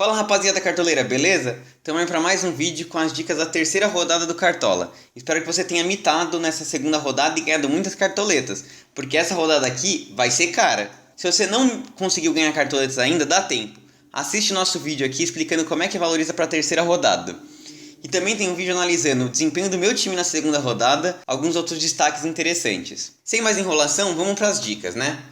Fala rapaziada cartoleira, beleza? Estamos aí para mais um vídeo com as dicas da terceira rodada do Cartola. Espero que você tenha mitado nessa segunda rodada e ganhado muitas cartoletas, porque essa rodada aqui vai ser cara. Se você não conseguiu ganhar cartoletas ainda, dá tempo. Assiste nosso vídeo aqui explicando como é que valoriza para a terceira rodada. E também tem um vídeo analisando o desempenho do meu time na segunda rodada, alguns outros destaques interessantes. Sem mais enrolação, vamos para as dicas, né?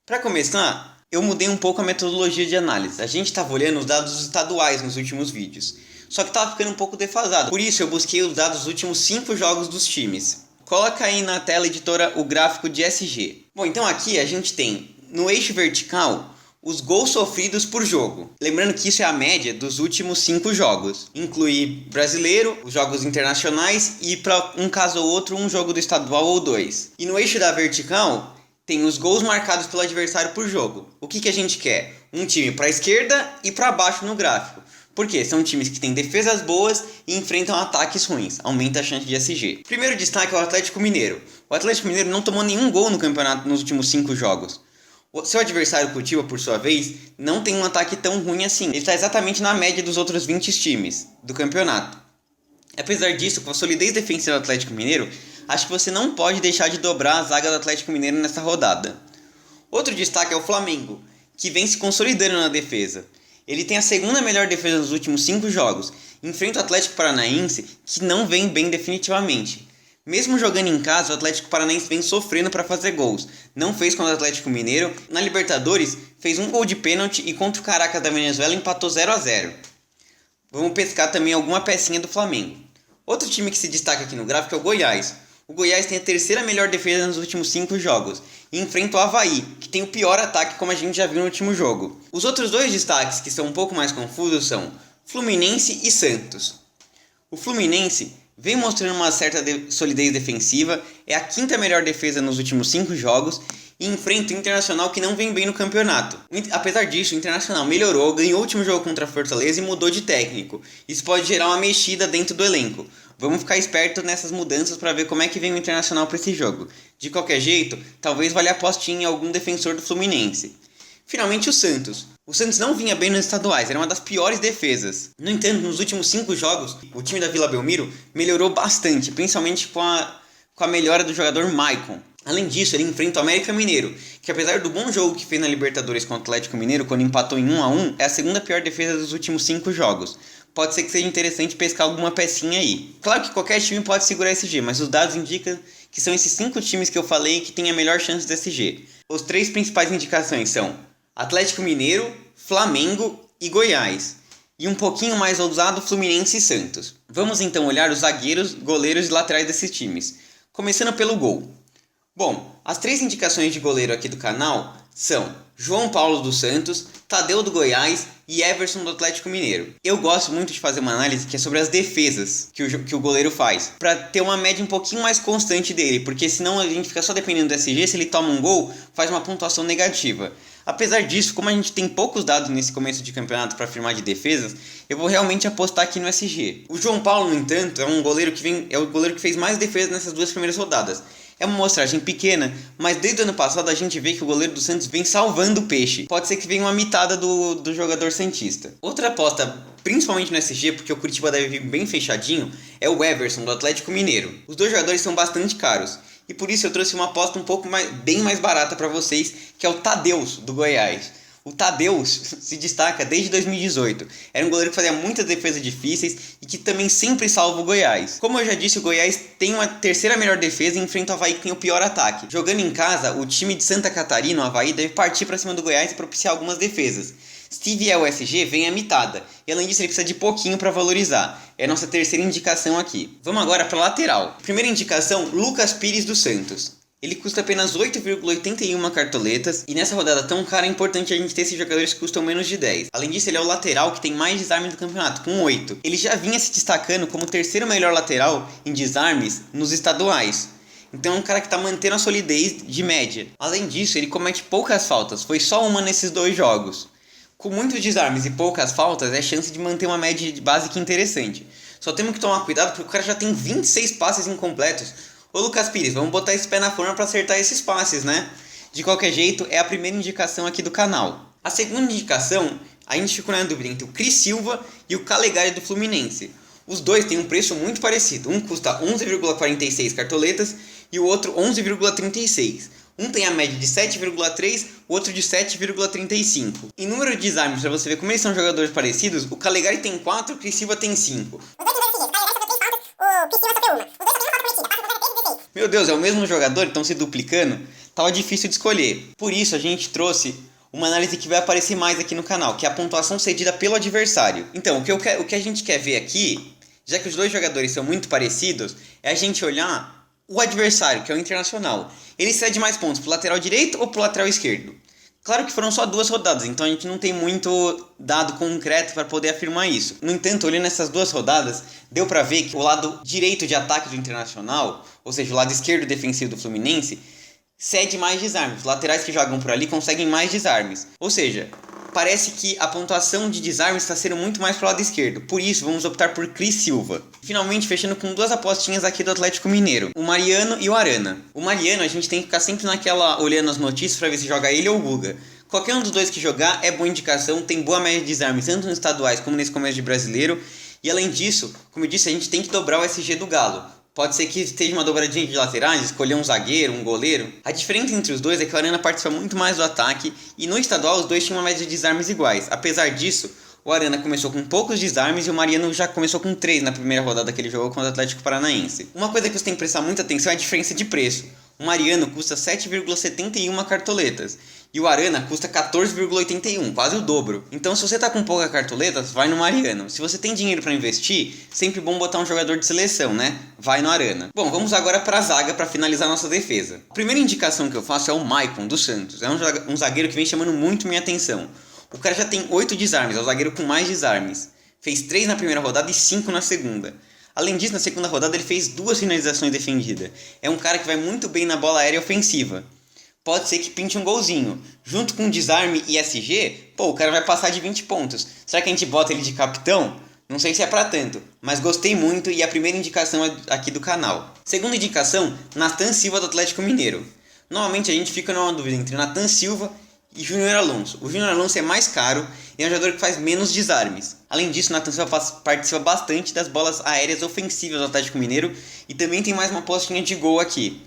Para começar, eu mudei um pouco a metodologia de análise. A gente estava olhando os dados estaduais nos últimos vídeos, só que estava ficando um pouco defasado. Por isso eu busquei os dados dos últimos 5 jogos dos times. Coloca aí na tela, editora, o gráfico de SG. Bom, então aqui a gente tem, no eixo vertical, os gols sofridos por jogo. Lembrando que isso é a média dos últimos 5 jogos. Inclui brasileiro, os jogos internacionais e, para um caso ou outro, um jogo do estadual ou 2. E no eixo da vertical tem os gols marcados pelo adversário por jogo. O que a gente quer? Um time para a esquerda e para baixo no gráfico. Porque são times que têm defesas boas e enfrentam ataques ruins. Aumenta a chance de SG. Primeiro destaque é o Atlético Mineiro. O Atlético Mineiro não tomou nenhum gol no campeonato nos últimos 5 jogos. O seu adversário Curitiba, por sua vez, não tem um ataque tão ruim assim. Ele está exatamente na média dos outros 20 times do campeonato. Apesar disso, com a solidez defensiva do Atlético Mineiro, acho que você não pode deixar de dobrar a zaga do Atlético Mineiro nessa rodada. Outro destaque é o Flamengo, que vem se consolidando na defesa. Ele tem a segunda melhor defesa nos últimos 5 jogos. Enfrenta o Atlético Paranaense, que não vem bem definitivamente. Mesmo jogando em casa, o Atlético Paranaense vem sofrendo para fazer gols. Não fez contra o Atlético Mineiro. Na Libertadores, fez um gol de pênalti e contra o Caracas da Venezuela empatou 0-0. Vamos pescar também alguma pecinha do Flamengo. Outro time que se destaca aqui no gráfico é o Goiás. O Goiás tem a terceira melhor defesa nos últimos 5 jogos e enfrenta o Avaí, que tem o pior ataque, como a gente já viu no último jogo. Os outros dois destaques que são um pouco mais confusos são Fluminense e Santos. O Fluminense vem mostrando uma certa solidez defensiva, é a quinta melhor defesa nos últimos 5 jogos e enfrenta o Internacional, que não vem bem no campeonato. Apesar disso, o Internacional melhorou, ganhou o último jogo contra a Fortaleza e mudou de técnico. Isso pode gerar uma mexida dentro do elenco. Vamos ficar esperto nessas mudanças para ver como é que vem o Internacional para esse jogo. De qualquer jeito, talvez valha a apostinha em algum defensor do Fluminense. Finalmente o Santos. O Santos não vinha bem nos estaduais, era uma das piores defesas. No entanto, nos últimos 5 jogos, o time da Vila Belmiro melhorou bastante, principalmente com a melhora do jogador Maicon. Além disso, ele enfrenta o América Mineiro, que apesar do bom jogo que fez na Libertadores contra o Atlético Mineiro, quando empatou em 1-1, é a segunda pior defesa dos últimos 5 jogos. Pode ser que seja interessante pescar alguma pecinha aí. Claro que qualquer time pode segurar SG, mas os dados indicam que são esses 5 times que eu falei que têm a melhor chance de SG. Os 3 principais indicações são Atlético Mineiro, Flamengo e Goiás. E um pouquinho mais ousado, Fluminense e Santos. Vamos então olhar os zagueiros, goleiros e laterais desses times. Começando pelo gol. Bom, as 3 indicações de goleiro aqui do canal são João Paulo dos Santos, Tadeu do Goiás e Everson do Atlético Mineiro. Eu gosto muito de fazer uma análise que é sobre as defesas que o goleiro faz, para ter uma média um pouquinho mais constante dele, porque senão a gente fica só dependendo do SG, se ele toma um gol, faz uma pontuação negativa. Apesar disso, como a gente tem poucos dados nesse começo de campeonato para afirmar de defesas, eu vou realmente apostar aqui no SG. O João Paulo, no entanto, é o goleiro que fez mais defesas nessas 2 primeiras rodadas. É uma amostragem pequena, mas desde o ano passado a gente vê que o goleiro do Santos vem salvando o peixe. Pode ser que venha uma mitada do jogador santista. Outra aposta, principalmente no SG, porque o Curitiba deve vir bem fechadinho, é o Everson do Atlético Mineiro. Os 2 jogadores são bastante caros. E por isso eu trouxe uma aposta bem mais barata para vocês, que é o Tadeus do Goiás. O Tadeus se destaca desde 2018. Era um goleiro que fazia muitas defesas difíceis e que também sempre salva o Goiás. Como eu já disse, o Goiás tem uma terceira melhor defesa e enfrenta o Avaí, que tem o pior ataque. Jogando em casa, o time de Santa Catarina, o Avaí, deve partir para cima do Goiás e propiciar algumas defesas. Se vier o SG, vem a mitada. E além disso, ele precisa de pouquinho para valorizar. É a nossa terceira indicação aqui. Vamos agora para a lateral. Primeira indicação, Lucas Pires do Santos. Ele custa apenas 8,81 cartoletas, e nessa rodada tão cara é importante a gente ter esses jogadores que custam menos de 10. Além disso, ele é o lateral que tem mais desarmes do campeonato, com 8. Ele já vinha se destacando como o terceiro melhor lateral em desarmes nos estaduais. Então é um cara que está mantendo a solidez de média. Além disso, ele comete poucas faltas, foi só uma nesses 2 jogos. Com muitos desarmes e poucas faltas, é chance de manter uma média básica interessante. Só temos que tomar cuidado porque o cara já tem 26 passes incompletos. Ô Lucas Pires, vamos botar esse pé na forma para acertar esses passes, né? De qualquer jeito, é a primeira indicação aqui do canal. A segunda indicação a gente ficou na dúvida entre o Cris Silva e o Calegari do Fluminense. Os dois têm um preço muito parecido, um custa 11,46 cartoletas e o outro 11,36. Um tem a média de 7,3, o outro de 7,35. Em número de desarmes, para você ver como eles são jogadores parecidos, o Calegari tem 4, o Cris Silva tem 5. Meu Deus, é o mesmo jogador, estão se duplicando? Tava difícil de escolher. Por isso a gente trouxe uma análise que vai aparecer mais aqui no canal, que é a pontuação cedida pelo adversário. Então, o que a gente quer ver aqui, já que os dois jogadores são muito parecidos, é a gente olhar o adversário, que é o Internacional. Ele cede mais pontos pro lateral direito ou pro lateral esquerdo? Claro que foram só 2 rodadas, então a gente não tem muito dado concreto para poder afirmar isso. No entanto, olhando essas 2 rodadas, deu para ver que o lado direito de ataque do Internacional, ou seja, o lado esquerdo defensivo do Fluminense, cede mais desarmes. Os laterais que jogam por ali conseguem mais desarmes. Ou seja, parece que a pontuação de desarmes está sendo muito mais pro lado esquerdo. Por isso, vamos optar por Cris Silva. Finalmente, fechando com 2 apostinhas aqui do Atlético Mineiro. O Mariano e o Arana. O Mariano, a gente tem que ficar sempre naquela, olhando as notícias para ver se joga ele ou o Guga. Qualquer um dos dois que jogar é boa indicação, tem boa média de desarmes, tanto nos estaduais como nesse começo de brasileiro. E além disso, como eu disse, a gente tem que dobrar o SG do Galo. Pode ser que esteja uma dobradinha de laterais, escolher um zagueiro, um goleiro. A diferença entre os dois é que o Arana participa muito mais do ataque e no estadual os dois tinham uma média de desarmes iguais. Apesar disso, o Arana começou com poucos desarmes e o Mariano já começou com 3 na primeira rodada que ele jogou contra o Atlético Paranaense. Uma coisa que você tem que prestar muita atenção é a diferença de preço. O Mariano custa 7,71 cartoletas e o Arana custa 14,81, quase o dobro. Então se você tá com pouca cartoletas, vai no Mariano. Se você tem dinheiro para investir, sempre bom botar um jogador de seleção, né? Vai no Arana. Bom, vamos agora para a zaga para finalizar nossa defesa. A primeira indicação que eu faço é o Maicon do Santos. É um zagueiro que vem chamando muito minha atenção. O cara já tem 8 desarmes, é o zagueiro com mais desarmes. Fez 3 na primeira rodada e 5 na segunda. Além disso, na segunda rodada ele fez 2 finalizações defendidas. É um cara que vai muito bem na bola aérea ofensiva. Pode ser que pinte um golzinho. Junto com desarme e SG, o cara vai passar de 20 pontos. Será que a gente bota ele de capitão? Não sei se é pra tanto, mas gostei muito e a primeira indicação é aqui do canal. Segunda indicação, Nathan Silva do Atlético Mineiro. Normalmente a gente fica numa dúvida entre Nathan Silva e Júnior Alonso. O Júnior Alonso é mais caro e é um jogador que faz menos desarmes. Além disso, o Nathan Silva participa bastante das bolas aéreas ofensivas do Atlético Mineiro e também tem mais uma postinha de gol aqui.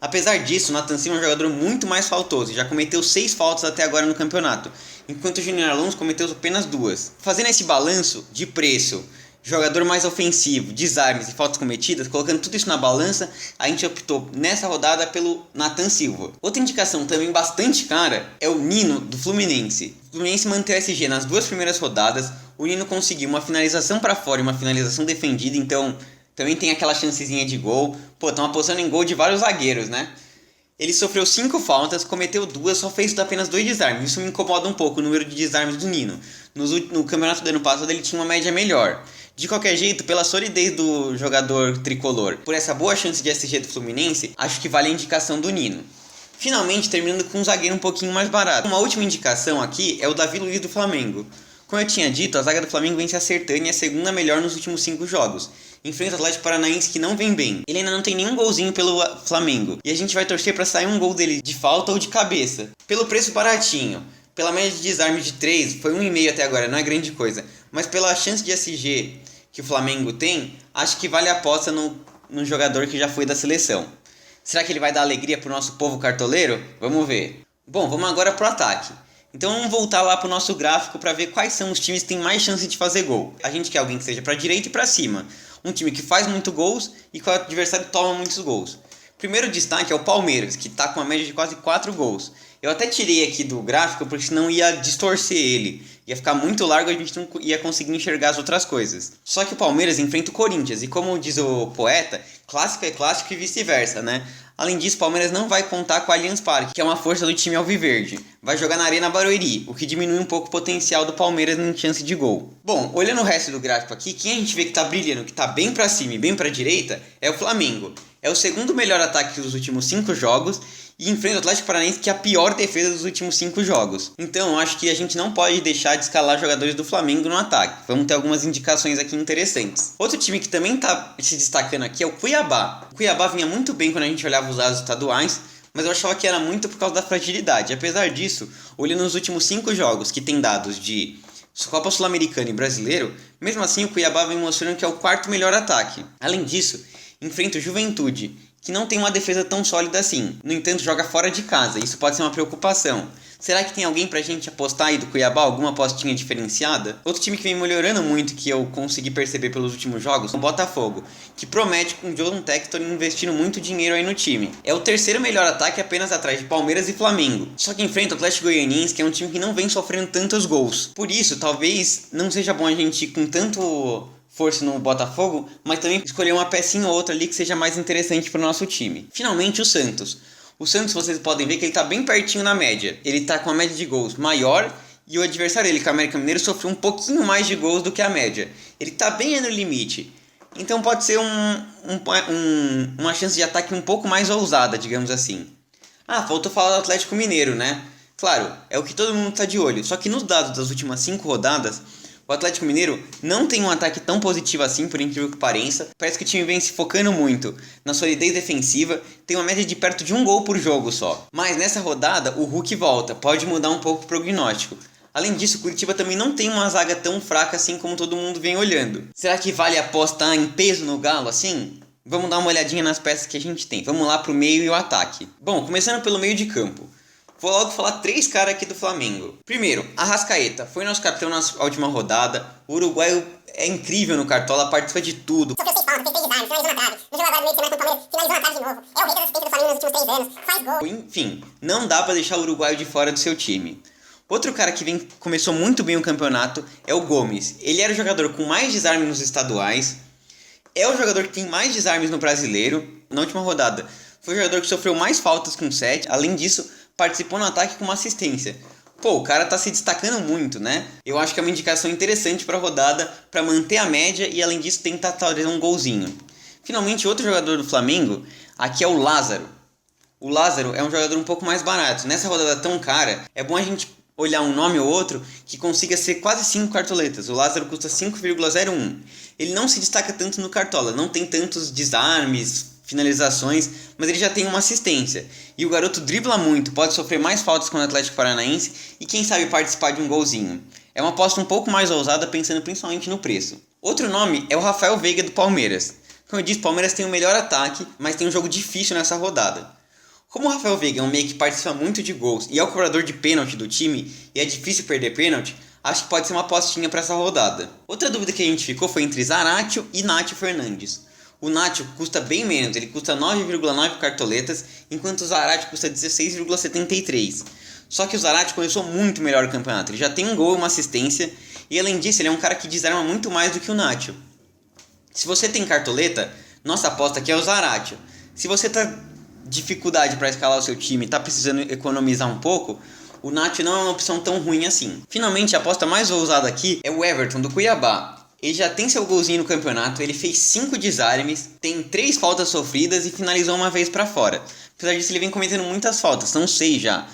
Apesar disso, o Nathan Silva é um jogador muito mais faltoso e já cometeu 6 faltas até agora no campeonato, enquanto o Júnior Alonso cometeu apenas 2. Fazendo esse balanço de preço, jogador mais ofensivo, desarmes e faltas cometidas, colocando tudo isso na balança, a gente optou nessa rodada pelo Nathan Silva. Outra indicação também bastante cara é o Nino do Fluminense. O Fluminense manteve o SG nas 2 primeiras rodadas, o Nino conseguiu uma finalização para fora e uma finalização defendida, então também tem aquela chancezinha de gol. Estão apostando em gol de vários zagueiros, né? Ele sofreu 5 faltas, cometeu 2, só fez apenas 2 desarmes. Isso me incomoda um pouco, o número de desarmes do Nino. No campeonato do ano passado ele tinha uma média melhor. De qualquer jeito, pela solidez do jogador tricolor, por essa boa chance de SG do Fluminense, acho que vale a indicação do Nino. Finalmente, terminando com um zagueiro um pouquinho mais barato. Uma última indicação aqui é o Davi Luiz do Flamengo. Como eu tinha dito, a zaga do Flamengo vem se acertando e é a segunda melhor nos últimos 5 jogos. Enfrenta o Atlético Paranaense que não vem bem. Ele ainda não tem nenhum golzinho pelo Flamengo. E a gente vai torcer para sair um gol dele de falta ou de cabeça. Pelo preço baratinho, pela média de desarme de 3, foi 1,5 até agora, não é grande coisa. Mas pela chance de SG que o Flamengo tem, acho que vale a aposta no jogador que já foi da seleção. Será que ele vai dar alegria pro nosso povo cartoleiro? Vamos ver. Bom, vamos agora pro ataque. Então vamos voltar lá pro nosso gráfico para ver quais são os times que têm mais chance de fazer gol. A gente quer alguém que seja para direita e para cima. Um time que faz muito gols e que o adversário toma muitos gols. Primeiro destaque é o Palmeiras, que está com uma média de quase 4 gols. Eu até tirei aqui do gráfico porque senão ia distorcer ele. Ia ficar muito largo e a gente não ia conseguir enxergar as outras coisas. Só que o Palmeiras enfrenta o Corinthians e, como diz o poeta, clássico é clássico e vice-versa, né? Além disso, o Palmeiras não vai contar com o Allianz Parque, que é uma força do time alviverde. Vai jogar na Arena Barueri, o que diminui um pouco o potencial do Palmeiras em chance de gol. Bom, olhando o resto do gráfico aqui, quem a gente vê que tá brilhando, que tá bem pra cima e bem pra direita, é o Flamengo. É o segundo melhor ataque dos últimos 5 jogos e enfrenta o Atlético Paranaense, que é a pior defesa dos últimos 5 jogos. Então, eu acho que a gente não pode deixar de escalar jogadores do Flamengo no ataque. Vamos ter algumas indicações aqui interessantes. Outro time que também está se destacando aqui é o Cuiabá. O Cuiabá vinha muito bem quando a gente olhava os dados estaduais, mas eu achava que era muito por causa da fragilidade. Apesar disso, olhando nos últimos 5 jogos, que tem dados de Copa Sul-Americana e Brasileiro, mesmo assim o Cuiabá vem mostrando que é o quarto melhor ataque. Além disso, enfrenta o Juventude, que não tem uma defesa tão sólida assim. No entanto, joga fora de casa, isso pode ser uma preocupação. Será que tem alguém pra gente apostar aí do Cuiabá, alguma apostinha diferenciada? Outro time que vem melhorando muito, que eu consegui perceber pelos últimos jogos, é o Botafogo, que promete com o John Textor investindo muito dinheiro aí no time. É o terceiro melhor ataque apenas atrás de Palmeiras e Flamengo. Só que enfrenta o Atlético Goianiense, que é um time que não vem sofrendo tantos gols. Por isso, talvez não seja bom a gente ir com tanto força no Botafogo, mas também escolher uma pecinha ou outra ali que seja mais interessante para o nosso time. Finalmente, o Santos. O Santos, vocês podem ver que ele está bem pertinho na média. Ele está com a média de gols maior e o adversário dele, que é o América Mineiro, sofreu um pouquinho mais de gols do que a média. Ele está bem no limite. Então pode ser uma chance de ataque um pouco mais ousada, digamos assim. Ah, faltou falar do Atlético Mineiro, né? Claro, é o que todo mundo está de olho. Só que nos dados das últimas 5 rodadas, o Atlético Mineiro não tem um ataque tão positivo assim, por incrível que pareça. Parece que o time vem se focando muito na solidez defensiva, tem uma média de perto de 1 gol por jogo só. Mas nessa rodada, o Hulk volta, pode mudar um pouco o prognóstico. Além disso, o Curitiba também não tem uma zaga tão fraca assim como todo mundo vem olhando. Será que vale apostar em peso no Galo assim? Vamos dar uma olhadinha nas peças que a gente tem. Vamos lá pro meio e o ataque. Bom, começando pelo meio de campo. Vou logo falar 3 caras aqui do Flamengo. Primeiro, Arrascaeta. Foi nosso capitão na última rodada. O uruguaio é incrível no Cartola, participa de tudo. Sofreu 6 faltas, fez 3 desarmes, finalizou na trave. No jogo agora do meio de semana com o Palmeiras, finalizou na trave de novo. É o rei da assistência do Flamengo nos últimos 3 anos. Faz gol. Enfim, não dá pra deixar o uruguaio de fora do seu time. Outro cara que começou muito bem o campeonato é o Gomes. Ele era o jogador com mais desarmes nos estaduais. É o jogador que tem mais desarmes no Brasileiro. Na última rodada, foi o jogador que sofreu mais faltas com 7. Além disso, participou no ataque com uma assistência. Pô, o cara tá se destacando muito, né? Eu acho que é uma indicação interessante pra rodada, pra manter a média e além disso tentar trazer um golzinho. Finalmente, outro jogador do Flamengo, aqui é o Lázaro. O Lázaro é um jogador um pouco mais barato. Nessa rodada tão cara, é bom a gente olhar um nome ou outro que consiga ser quase 5 cartoletas. O Lázaro custa 5,01. Ele não se destaca tanto no Cartola, não tem tantos desarmes, finalizações, mas ele já tem uma assistência. E o garoto dribla muito, pode sofrer mais faltas com o Atlético Paranaense e quem sabe participar de um golzinho. É uma aposta um pouco mais ousada, pensando principalmente no preço. Outro nome é o Rafael Veiga do Palmeiras. Como eu disse, o Palmeiras tem o melhor ataque, mas tem um jogo difícil nessa rodada. Como o Rafael Veiga é um meio que participa muito de gols e é o cobrador de pênalti do time e é difícil perder pênalti, acho que pode ser uma apostinha para essa rodada. Outra dúvida que a gente ficou foi entre Zaratio e Nátio Fernandes. O Nátio custa bem menos, ele custa 9,9 cartoletas, enquanto o Zaratio custa 16,73. Só que o Zaratio começou muito melhor o campeonato, ele já tem um gol e uma assistência, e além disso ele é um cara que desarma muito mais do que o Nátio. Se você tem cartoleta, nossa aposta aqui é o Zaratio. Se você tá dificuldade para escalar o seu time, tá precisando economizar um pouco, o Nacho não é uma opção tão ruim assim. Finalmente, a aposta mais ousada aqui é o Everton do Cuiabá. Ele já tem seu golzinho no campeonato, ele fez 5 desarmes, tem 3 faltas sofridas e finalizou uma vez para fora. Apesar disso, ele vem cometendo muitas faltas, são 6 já.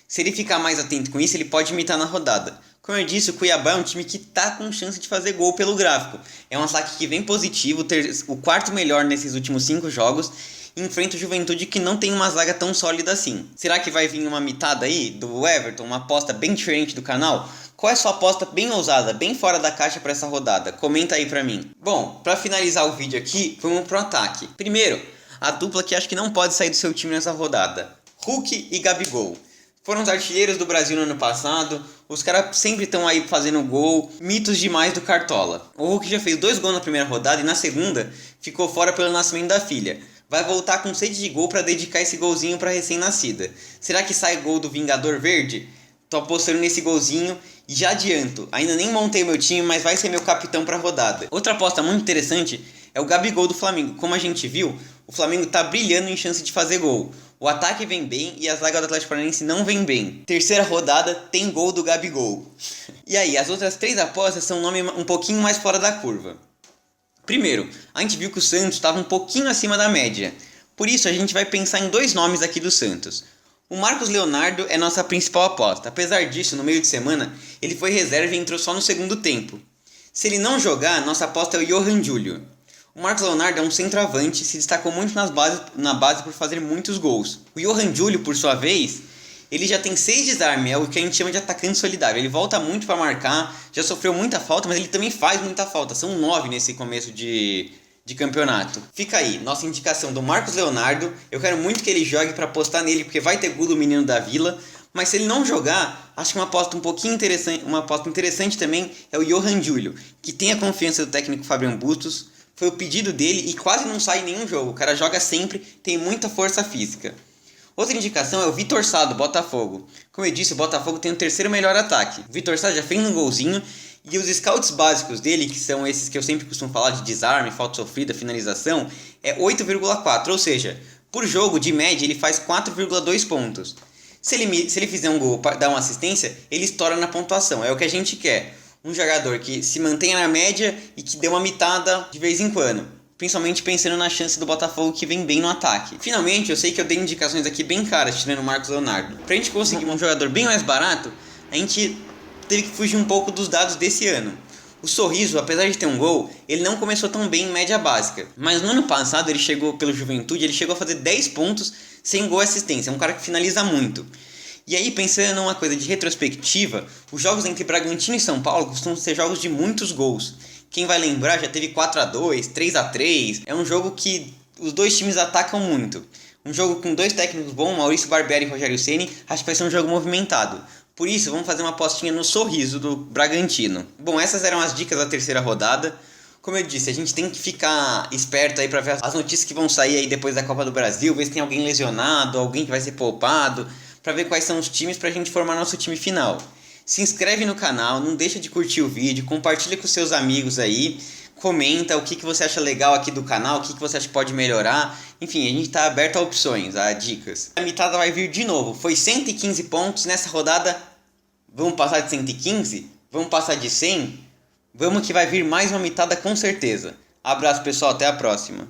Se ele ficar mais atento com isso, ele pode imitar na rodada. Como eu disse, o Cuiabá é um time que tá com chance de fazer gol pelo gráfico. É um ataque que vem positivo, o quarto melhor nesses últimos 5 jogos, e enfrenta o Juventude que não tem uma zaga tão sólida assim. Será que vai vir uma mitada aí do Everton, uma aposta bem diferente do canal? Qual é a sua aposta bem ousada, bem fora da caixa para essa rodada? Comenta aí pra mim. Bom, para finalizar o vídeo aqui, vamos pro ataque. Primeiro, a dupla que acho que não pode sair do seu time nessa rodada. Hulk e Gabigol. Foram os artilheiros do Brasil no ano passado. Os caras sempre estão aí fazendo gol. Mitos demais do Cartola. O Hulk já fez 2 gols na primeira rodada e na segunda ficou fora pelo nascimento da filha. Vai voltar com sede de gol para dedicar esse golzinho para recém-nascida. Será que sai gol do Vingador Verde? Tô apostando nesse golzinho e já adianto. Ainda nem montei meu time, mas vai ser meu capitão para a rodada. Outra aposta muito interessante é o Gabigol do Flamengo. Como a gente viu, o Flamengo tá brilhando em chance de fazer gol. O ataque vem bem e a zaga do Atlético Paranaense não vem bem. Terceira rodada, tem gol do Gabigol. E aí, as outras 3 apostas são um nome um pouquinho mais fora da curva. Primeiro, a gente viu que o Santos estava um pouquinho acima da média. Por isso, a gente vai pensar em 2 nomes aqui do Santos. O Marcos Leonardo é nossa principal aposta. Apesar disso, no meio de semana, ele foi reserva e entrou só no segundo tempo. Se ele não jogar, nossa aposta é o Johan Júlio. O Marcos Leonardo é um centroavante e se destacou muito na base por fazer muitos gols. O Johan Júlio, por sua vez, ele já tem 6 desarmes, é o que a gente chama de atacante solidário. Ele volta muito para marcar, já sofreu muita falta, mas ele também faz muita falta. São 9 nesse começo de campeonato. Fica aí, nossa indicação do Marcos Leonardo. Eu quero muito que ele jogue para apostar nele, porque vai ter gol do menino da Vila. Mas se ele não jogar, acho que uma aposta interessante também é o Johan Júlio, que tem a confiança do técnico Fabian Bustos. Foi o pedido dele e quase não sai em nenhum jogo. O cara joga sempre, tem muita força física. Outra indicação é o Vitor Sá, do Botafogo. Como eu disse, o Botafogo tem o terceiro melhor ataque. O Vitor Sá já fez um golzinho e os scouts básicos dele, que são esses que eu sempre costumo falar de desarme, falta sofrida, finalização, é 8,4. Ou seja, por jogo, de média, ele faz 4,2 pontos. Se ele fizer um gol, dar uma assistência, ele estoura na pontuação. É o que a gente quer. Um jogador que se mantenha na média e que dê uma mitada de vez em quando. Principalmente pensando na chance do Botafogo, que vem bem no ataque. Finalmente, eu sei que eu dei indicações aqui bem caras, tirando o Marcos Leonardo. Pra gente conseguir um jogador bem mais barato, a gente teve que fugir um pouco dos dados desse ano. O Sorriso, apesar de ter um gol, ele não começou tão bem em média básica. Mas no ano passado, ele chegou pelo Juventude, ele chegou a fazer 10 pontos sem gol e assistência. É um cara que finaliza muito. E aí, pensando numa coisa de retrospectiva, os jogos entre Bragantino e São Paulo costumam ser jogos de muitos gols. Quem vai lembrar, já teve 4-2, 3-3. É um jogo que os dois times atacam muito. Um jogo com dois técnicos bons, Maurício Barbieri e Rogério Ceni, acho que vai ser um jogo movimentado. Por isso, vamos fazer uma apostinha no Sorriso do Bragantino. Bom, essas eram as dicas da terceira rodada. Como eu disse, a gente tem que ficar esperto aí para ver as notícias que vão sair aí depois da Copa do Brasil, ver se tem alguém lesionado, alguém que vai ser poupado, para ver quais são os times para a gente formar nosso time final. Se inscreve no canal, não deixa de curtir o vídeo, compartilha com seus amigos aí, comenta o que você acha legal aqui do canal, o que você acha que pode melhorar. Enfim, a gente está aberto a opções, a dicas. A mitada vai vir de novo, foi 115 pontos nessa rodada. Vamos passar de 115? Vamos passar de 100? Vamos que vai vir mais uma mitada com certeza. Abraço pessoal, até a próxima.